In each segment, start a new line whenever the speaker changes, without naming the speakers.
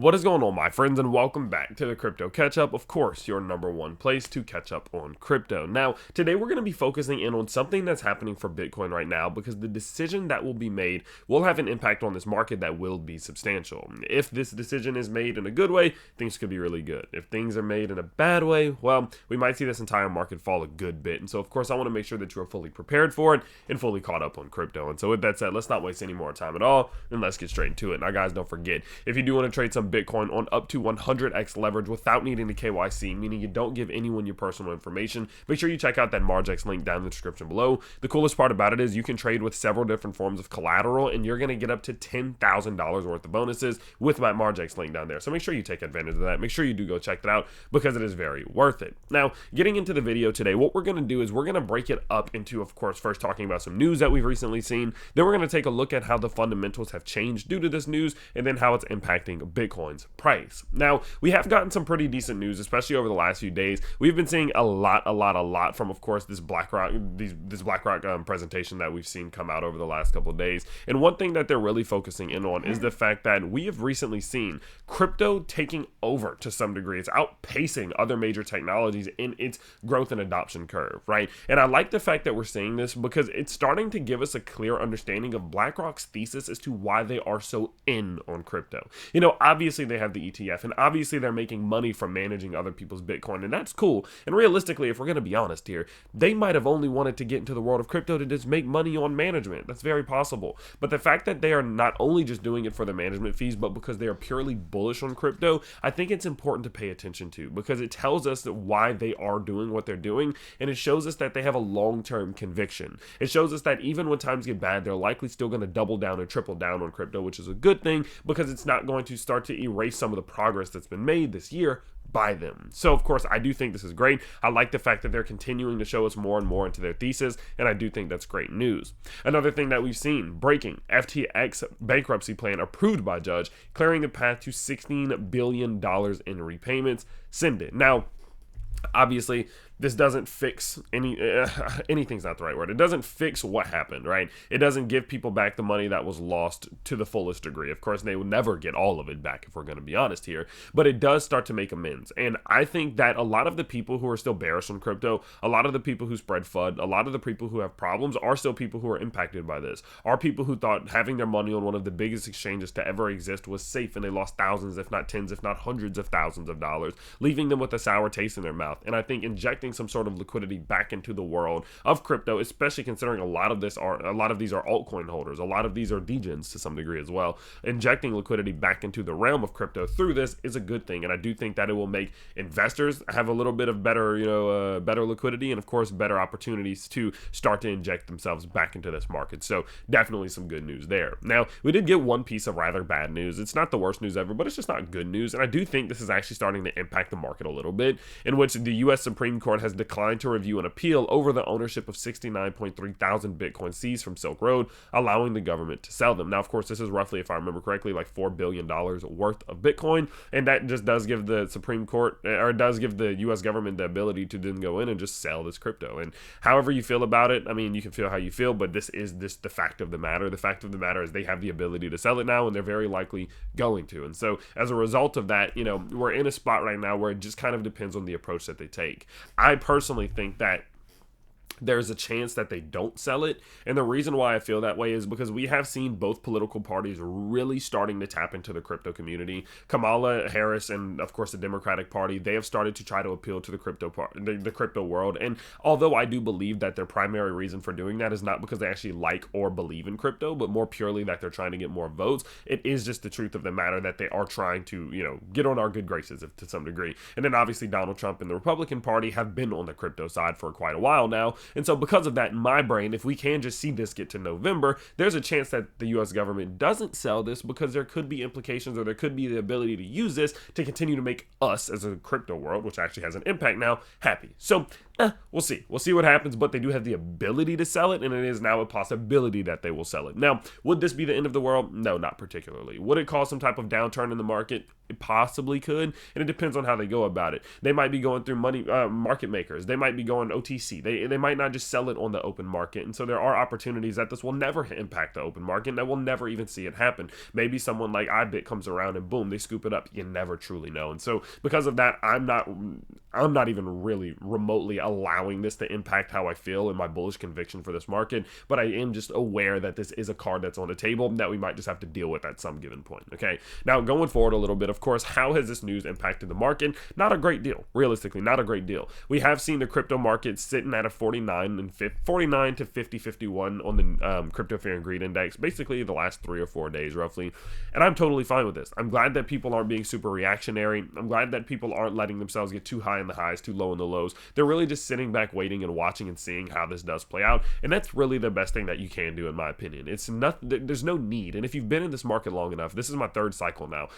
What is going on, my friends, and welcome back to the Crypto Catch Up, of course, your number one place to catch up on crypto. Now, today we're going to be focusing in on something that's happening for Bitcoin right now because the decision that will be made will have an impact on this market that will be substantial. If this decision is made in a good way, things could be really good. If things are made in a bad way, well, we might see this entire market fall a good bit. And so, of course, I want to make sure that you are fully prepared for it and fully caught up on crypto. And so with that said, let's not waste any more time at all, and let's get straight into it. Now, guys, don't forget, if you do want to trade some Bitcoin on up to 100x leverage without needing to KYC, meaning you don't give anyone your personal information, make sure you check out that Margex link down in the description below. The coolest part about it is you can trade with several different forms of collateral, and you're going to get up to $10,000 worth of bonuses with that Margex link down there. So make sure you take advantage of that. Make sure you do go check that out because it is very worth it. Now, getting into the video today, what we're going to do is we're going to break it up into, of course, first talking about some news that we've recently seen. Then we're going to take a look at how the fundamentals have changed due to this news, and then how it's impacting Bitcoin's price. Now, we have gotten some pretty decent news, especially over the last few days. We've been seeing a lot from, of course, this BlackRock, presentation that we've seen come out over the last couple of days. And one thing that they're really focusing in on is the fact that we have recently seen crypto taking over to some degree. It's outpacing other major technologies in its growth and adoption curve, right? And I like the fact that we're seeing this because it's starting to give us a clear understanding of BlackRock's thesis as to why they are so in on crypto. You know, obviously they have the ETF, and obviously they're making money from managing other people's Bitcoin, and that's cool. And realistically, if we're going to be honest here, they might have only wanted to get into the world of crypto to just make money on management. That's very possible. But the fact that they are not only just doing it for the management fees, but because they are purely bullish on crypto, I think it's important to pay attention to, because it tells us that why they are doing what they're doing, and it shows us that they have a long-term conviction. It shows us that even when times get bad, they're likely still going to double down and triple down on crypto, which is a good thing because it's not going to start to erase some of the progress that's been made this year by them. So, of course, I do think this is great. I like the fact that they're continuing to show us more and more into their thesis, and I do think that's great news. Another thing that we've seen, breaking, FTX bankruptcy plan approved by judge, clearing the path to $16 billion in repayments. Send it. Now, obviously, this doesn't fix anything's not the right word. It doesn't fix what happened, right? It doesn't give people back the money that was lost to the fullest degree. Of course, they will never get all of it back if we're going to be honest here, but it does start to make amends. And I think that a lot of the people who are still bearish on crypto, a lot of the people who spread FUD, a lot of the people who have problems are still people who are impacted by this, are people who thought having their money on one of the biggest exchanges to ever exist was safe, and they lost thousands, if not tens, if not hundreds of thousands of dollars, leaving them with a sour taste in their mouth. And I think injecting some sort of liquidity back into the world of crypto, especially considering a lot of these are altcoin holders, a lot of these are degens to some degree as well. Injecting liquidity back into the realm of crypto through this is a good thing, and I do think that it will make investors have a little bit of better, better liquidity, and of course better opportunities to start to inject themselves back into this market. So definitely some good news there. Now, we did get one piece of rather bad news. It's not the worst news ever, but it's just not good news, and I do think this is actually starting to impact the market a little bit, in which the U.S. Supreme Court has declined to review an appeal over the ownership of 69.3 thousand Bitcoin seized from Silk Road, allowing the government to sell them. Now, of course, this is roughly, if I remember correctly, like $4 billion worth of Bitcoin, and that just does give the Supreme Court, or does give the U.S. government the ability to then go in and just sell this crypto. And however you feel about it, I mean, you can feel how you feel, but this is the fact of the matter. The fact of the matter is they have the ability to sell it now, and they're very likely going to. And so as a result of that, you know, we're in a spot right now where it just kind of depends on the approach that they take. I personally think that there's a chance that they don't sell it. And the reason why I feel that way is because we have seen both political parties really starting to tap into the crypto community. Kamala Harris and, of course, the Democratic Party, they have started to try to appeal to the crypto world. And although I do believe that their primary reason for doing that is not because they actually like or believe in crypto, but more purely that they're trying to get more votes, it is just the truth of the matter that they are trying to, you know, get on our good graces to some degree. And then obviously Donald Trump and the Republican Party have been on the crypto side for quite a while now. And so because of that, in my brain, if we can just see this get to November, there's a chance that the U.S. government doesn't sell this, because there could be implications, or there could be the ability to use this to continue to make us as a crypto world, which actually has an impact now, happy. So We'll see. We'll see what happens, but they do have the ability to sell it, and it is now a possibility that they will sell it. Now, would this be the end of the world? No, not particularly. Would it cause some type of downturn in the market? It possibly could, and it depends on how they go about it. They might be going through market makers. They might be going OTC. They might not just sell it on the open market, and so there are opportunities that this will never impact the open market, and that we'll never even see it happen. Maybe someone like iBit comes around and boom, they scoop it up. You never truly know, and so because of that, I'm not even really remotely allowing this to impact how I feel and my bullish conviction for this market, but I am just aware that this is a card that's on the table that we might just have to deal with at some given point. Okay, now going forward a little bit, of course, how has this news impacted the market? Not a great deal. Realistically, not a great deal. We have seen the crypto market sitting at a 49 to 51 on the crypto fear and greed index, basically the last 3 or 4 days roughly, and I'm totally fine with this. I'm glad that people aren't being super reactionary. I'm glad that people aren't letting themselves get too high in the highs, too low in the lows. They're really just sitting back, waiting and watching and seeing how this does play out, and that's really the best thing that you can do, in my opinion. It's not, there's no need, and if you've been in this market long enough, this is my 3rd cycle now,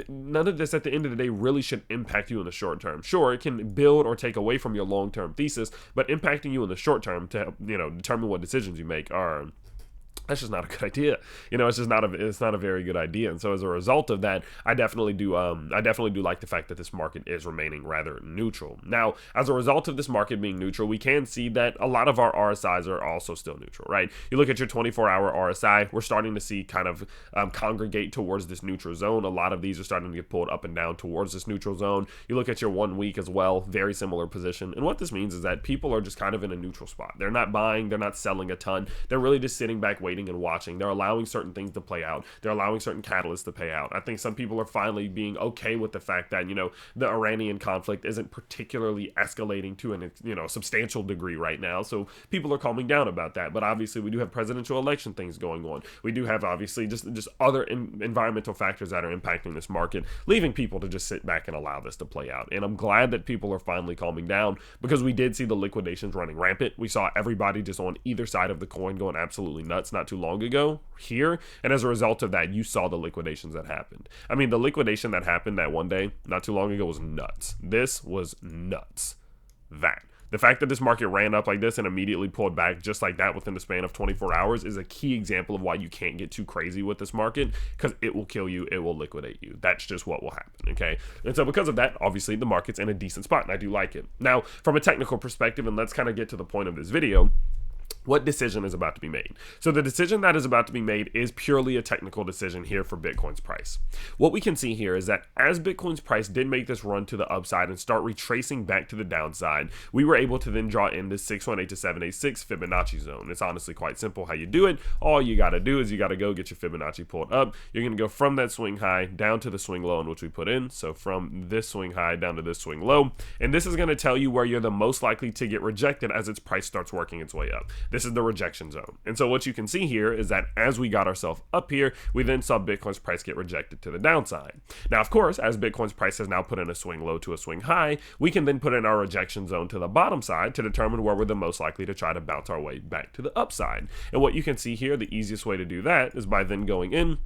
none of this at the end of the day really should impact you in the short term. Sure, it can build or take away from your long-term thesis, but impacting you in the short term to, determine what decisions you make are, that's just not a good idea. It's just not a very good idea. And so as a result of that, I definitely do like the fact that this market is remaining rather neutral. Now, as a result of this market being neutral, we can see that a lot of our RSIs are also still neutral, right? You look at your 24-hour RSI, we're starting to see kind of congregate towards this neutral zone. A lot of these are starting to get pulled up and down towards this neutral zone. You look at your 1 week as well, very similar position. And what this means is that people are just kind of in a neutral spot. They're not buying, they're not selling a ton. They're really just sitting back, waiting and watching. They're allowing certain things to play out. They're allowing certain catalysts to pay out. I think some people are finally being okay with the fact that, the Iranian conflict isn't particularly escalating to a substantial degree right now. So people are calming down about that. But obviously we do have presidential election things going on. We do have obviously just other environmental factors that are impacting this market, leaving people to just sit back and allow this to play out. And I'm glad that people are finally calming down, because we did see the liquidations running rampant. We saw everybody just on either side of the coin going absolutely nuts not too long ago here, and as a result of that, you saw the liquidations that happened. I mean, the liquidation that happened that one day not too long ago was nuts. This was nuts. The fact that this market ran up like this and immediately pulled back just like that within the span of 24 hours is a key example of why you can't get too crazy with this market, because it will kill you, it will liquidate you. That's just what will happen, okay? And so because of that, obviously the market's in a decent spot, and I do like it. Now, from a technical perspective, and let's kind of get to the point of this video, what decision is about to be made? So the decision that is about to be made is purely a technical decision here for Bitcoin's price. What we can see here is that as Bitcoin's price did make this run to the upside and start retracing back to the downside, we were able to then draw in this 618 to 786 Fibonacci zone. It's honestly quite simple how you do it. All you got to do is you got to go get your Fibonacci pulled up. You're going to go from that swing high down to the swing low in which we put in. So from this swing high down to this swing low. And this is going to tell you where you're the most likely to get rejected as its price starts working its way up. This is the rejection zone. And so what you can see here is that as we got ourselves up here, we then saw Bitcoin's price get rejected to the downside. Now, of course, as Bitcoin's price has now put in a swing low to a swing high, we can then put in our rejection zone to the bottom side to determine where we're the most likely to try to bounce our way back to the upside. And what you can see here, the easiest way to do that is by then going in,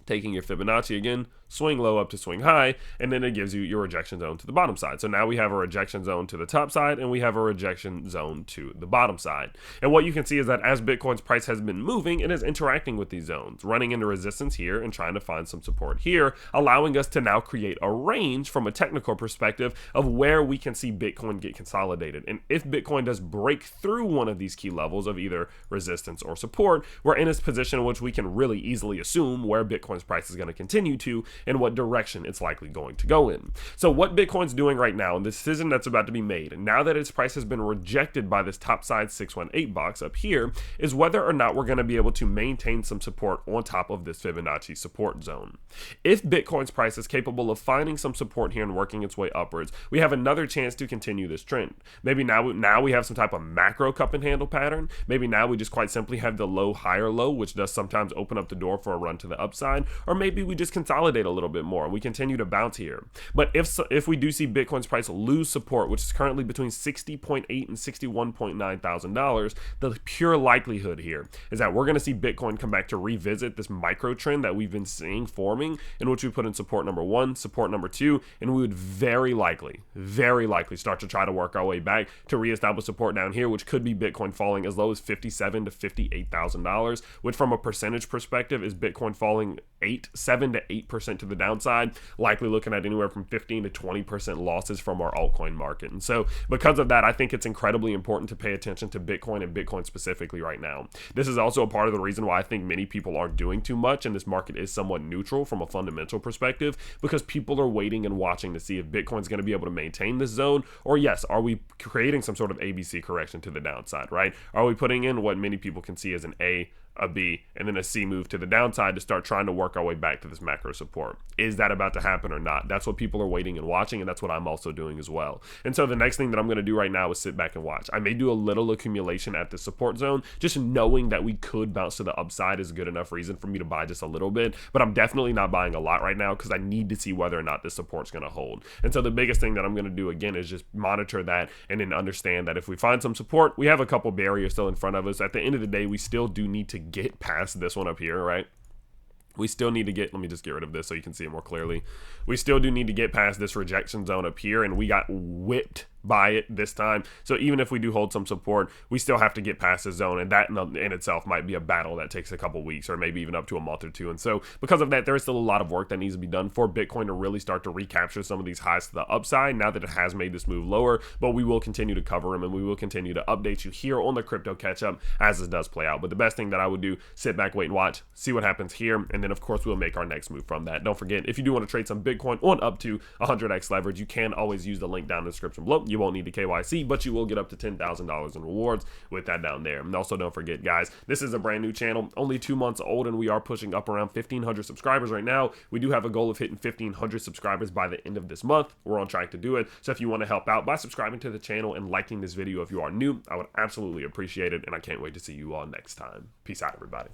taking your Fibonacci again, swing low up to swing high, and then it gives you your rejection zone to the bottom side. So now we have a rejection zone to the top side, and we have a rejection zone to the bottom side. And what you can see is that as Bitcoin's price has been moving, it is interacting with these zones, running into resistance here and trying to find some support here, allowing us to now create a range from a technical perspective of where we can see Bitcoin get consolidated. And if Bitcoin does break through one of these key levels of either resistance or support, we're in a position in which we can really easily assume where Bitcoin's price is going to continue to and what direction it's likely going to go in. So what Bitcoin's doing right now, and the decision that's about to be made, and now that its price has been rejected by this top side 618 box up here, is whether or not we're going to be able to maintain some support on top of this Fibonacci support zone. If Bitcoin's price is capable of finding some support here and working its way upwards, we have another chance to continue this trend. Maybe now we have some type of macro cup and handle pattern. Maybe now we just quite simply have the low higher low, which does sometimes open up the door for a run to the upside, or maybe we just consolidate a little bit more. We continue to bounce here. But if we do see Bitcoin's price lose support, which is currently between $60.8 and $61.9 thousand dollars, the pure likelihood here is that we're going to see Bitcoin come back to revisit this micro trend that we've been seeing forming, in which we put in support number 1, support number 2, and we would very likely start to try to work our way back to reestablish support down here, which could be Bitcoin falling as low as $57,000 to $58,000, which from a percentage perspective is Bitcoin falling 7 to 8% to the downside, likely looking at anywhere from 15 to 20% losses from our altcoin market. And so because of that, I think it's incredibly important to pay attention to Bitcoin and Bitcoin specifically right now. This is also a part of the reason why I think many people aren't doing too much, and this market is somewhat neutral from a fundamental perspective, because people are waiting and watching to see if Bitcoin's going to be able to maintain this zone, or yes, are we creating some sort of ABC correction to the downside, right? Are we putting in what many people can see as an A, a B, and then a C move to the downside to start trying to work our way back to this macro support? Is that about to happen or not? That's what people are waiting and watching, and that's what I'm also doing as well. And so the next thing that I'm going to do right now is sit back and watch. I may do a little accumulation at the support zone, just knowing that we could bounce to the upside is a good enough reason for me to buy just a little bit, but I'm definitely not buying a lot right now because I need to see whether or not this support's going to hold. And so the biggest thing that I'm going to do again is just monitor that and then understand that if we find some support, we have a couple barriers still in front of us. At the end of the day, we still do need to get past this one up here, right? We still need to get, let me just get rid of this so you can see it more clearly. We still do need to get past this rejection zone up here, and we got whipped by it this time. So even if we do hold some support, we still have to get past the zone, and that in itself might be a battle that takes a couple weeks or maybe even up to a month or two. And so because of that, there is still a lot of work that needs to be done for Bitcoin to really start to recapture some of these highs to the upside now that it has made this move lower. But we will continue to cover them, and we will continue to update you here on the crypto catch up as this does play out. But the best thing that I would do, sit back, wait and watch, see what happens here, and then of course we'll make our next move from that. Don't forget, if you do want to trade some Bitcoin on up to 100x leverage, you can always use the link down in the description below. You won't need the KYC, but you will get up to $10,000 in rewards with that down there. And also don't forget, guys, this is a brand new channel, only 2 months old, and we are pushing up around 1,500 subscribers right now. We do have a goal of hitting 1,500 subscribers by the end of this month. We're on track to do it. So if you want to help out by subscribing to the channel and liking this video if you are new, I would absolutely appreciate it, and I can't wait to see you all next time. Peace out, everybody.